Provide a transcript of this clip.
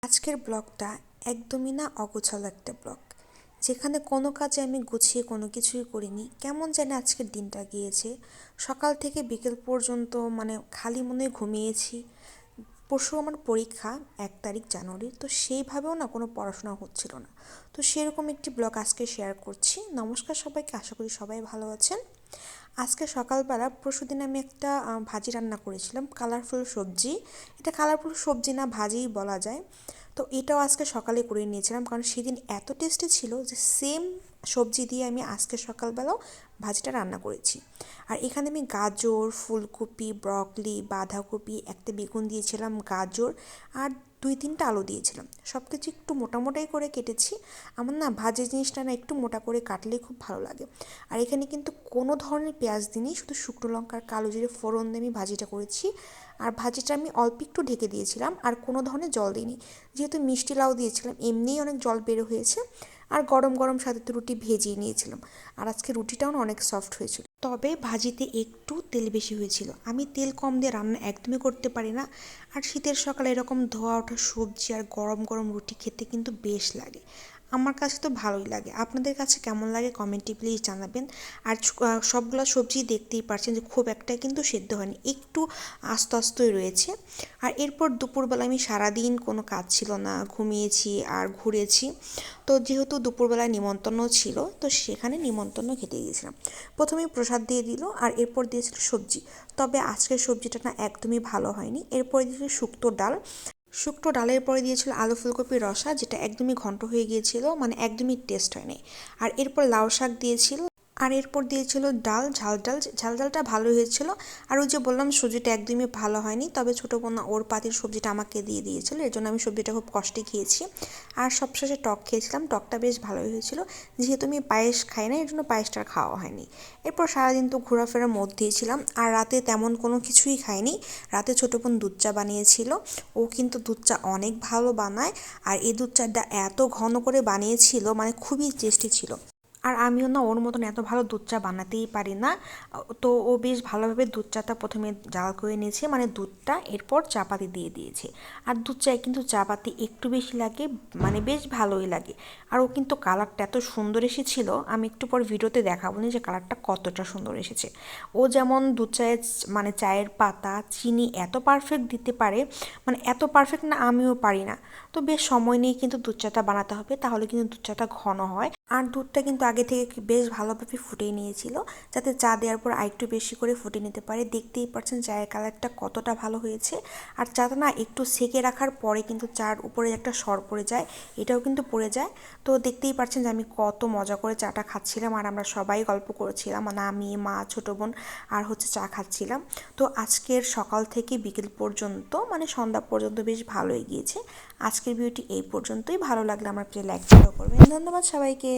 আজকের ব্লগটা একদমই না অগোছালো একটা ব্লগ, যেখানে কোনো কাজে আমি গুছিয়ে কোনো কিছুই করিনি। কেমন যেন আজকের দিনটা গিয়েছে। সকাল থেকে বিকেল পর্যন্ত খালি মনে ঘুমিয়েছি। পরশু আমার পরীক্ষা 1 তারিখ জানুয়ারির, তো সেইভাবেও না কোনো পড়াশোনা হচ্ছিল না। তো সেরকম একটি ব্লগ আজকে শেয়ার করছি। নমস্কার সবাইকে, আশা করি সবাই ভালো আছেন। আজকে সকালবেলা পরশুদিন আমি একটা ভাজি রান্না করেছিলাম, কালারফুল সবজি। এটা কালারফুল সবজি না, ভাজিই বলা যায়। তো এটাও আজকে সকালে করে নিয়েছিলাম, কারণ সেদিন এত টেস্টি ছিল যে সেম সবজি দিয়ে আমি আজকে সকালবেলাও ভাজিটা রান্না করেছি। আর এখানে আমি গাজর, ফুলকপি, ব্রকলি, বাঁধাকপি, একটা বেগুন দিয়েছিলাম, গাজর আর 2-3টা আলু দিয়েছিলাম। সব কিছু একটু মোটামোটাই করে কেটেছি। আমার না ভাজি জিনিসটা না একটু মোটা করে কাটলে খুব ভালো লাগে। আর এখানে কিন্তু কোনো ধরনের পেঁয়াজ দিইনি, শুধু শুকনো লঙ্কার কালো জিরে ফোড়ন দিয়ে আমি ভাজিটা করেছি। আর ভাজিটা আমি অল্প একটু ঢেকে দিয়েছিলাম, আর কোনো ধরনের জল দিইনি। যেহেতু মিষ্টি লাউ দিয়েছিলাম, এমনিই অনেক জল বের হয়েছে। আর গরম গরম সাথে তো রুটি ভেজিয়ে নিয়েছিলাম। আর আজকে রুটিটাও না অনেক সফট হয়েছিল, তবে ভাজিতে একটু তেল বেশি হয়েছিল। আমি তেল কম দিয়ে রান্না একদমই করতে পারি না। আর শীতের সকালে এরকম ধোয়া ওঠা সবজি আর গরম গরম রুটি খেতে কিন্তু বেশ লাগে। আমার কাছে তো ভালোই লাগে। আপনাদের কাছে কেমন লাগে কমেন্টে প্লিজ জানাবেন। আর সবগুলো সবজি দেখতেই পারছেন যে খুব একটাই কিন্তু সেদ্ধ হয়নি, একটু আস্তে আস্তই রয়েছে। আর এরপর দুপুরবেলা আমি সারাদিন কোনো কাজ ছিল না, ঘুমিয়েছি আর ঘুরেছি। তো যেহেতু দুপুরবেলায় নিমন্ত্রণ ছিল, তো সেখানে নিমন্ত্রণ খেতে গিয়েছিলাম। প্রথমে প্রসাদ দিয়ে দিল, আর এরপর দিয়েছিল সবজি। তবে আজকের সবজিটা না একদমই ভালো হয়নি। এরপরে দিয়েছিল শুক্তো ডাল। শুক্তো ডালের পরে দিয়েছিল আলু ফুলকপির রসা, যেটা একদমই ঘন্ট হয়ে গিয়েছিল, একদমই টেস্ট হয়নি। আর এরপর লাউ শাক দিয়েছিল। আর এরপর দিয়েছিল ডাল, ঝাল ডাল। ঝাল ডালটা ভালো হয়েছিল। আর ওই যে বললাম সবজিটা একদমই ভালো হয়নি, তবে ছোটো বোনা ওর পাতির সবজিটা আমাকে দিয়ে দিয়েছিল, এর জন্য আমি সবজিটা খুব কষ্টে খেয়েছি। আর সবশেষে টক খেয়েছিলাম, টকটা বেশ ভালোই হয়েছিল। যেহেতু আমি পায়েস খাই না, এর জন্য পায়েসটা খাওয়া হয়নি। এরপর সারাদিন তো ঘোরাফেরার মধ্যেই ছিলাম, আর রাতে তেমন কোনো কিছুই খাইনি। রাতে ছোটো বোন দুধ চা বানিয়েছিল। ও কিন্তু দুধ চা অনেক ভালো বানায়। আর এই দুধ চাটা এত ঘন করে বানিয়েছিল, খুবই টেস্টি ছিল। আর আমিও না ওর মতন এত ভালো দুধ চা বানাতেই পারি না। তো ও বেশ ভালোভাবে দুধ চাটা প্রথমে জাল করে নিয়েছে, দুধটা, এরপর চাপাতি দিয়ে দিয়েছে। আর দুধ চায় কিন্তু চাপাতি একটু বেশি লাগে, বেশ ভালোই লাগে। আর ও কিন্তু কালারটা এত সুন্দর এসেছিল, আমি একটু পর ভিডিওতে দেখাবো না যে কালারটা কতটা সুন্দর এসেছে। ও যেমন দুধ চায়ের চায়ের পাতা, চিনি এত পারফেক্ট দিতে পারে, এত পারফেক্ট না আমিও পারি না। তো বেশ সময় নিয়ে কিন্তু দুধ চাটা বানাতে হবে, তাহলে কিন্তু দুধ চাটা ঘন হয়। আর দুধটা কিন্তু আগে থেকে বেশ ভালোভাবে ফুটিয়ে নিয়েছিল, যাতে চা দেওয়ার পর আরেকটু বেশি করে ফুটিয়ে নিতে পারে। দেখতেই পাচ্ছেন চায়ের কালারটা কতটা ভালো হয়েছে। আর চাটা না একটু সেকে রাখার পরে কিন্তু চার উপরে একটা সর পড়ে যায়, এটাও কিন্তু পড়ে যায়। তো দেখতেই পাচ্ছেন যে আমি কত মজা করে চাটা খাচ্ছিলাম, আর আমরা সবাই গল্প করেছিলাম, আমি, মা, ছোটো বোন আর চা খাচ্ছিলাম। তো আজকের সকাল থেকে বিকেল পর্যন্ত, সন্ধ্যা পর্যন্ত বেশ ভালোই গিয়েছে। আজকের ভিডিওটি এই পর্যন্তই। ভালো লাগলে আমার প্লিজ লাইক ফলো করবেন। ধন্যবাদ সবাইকে।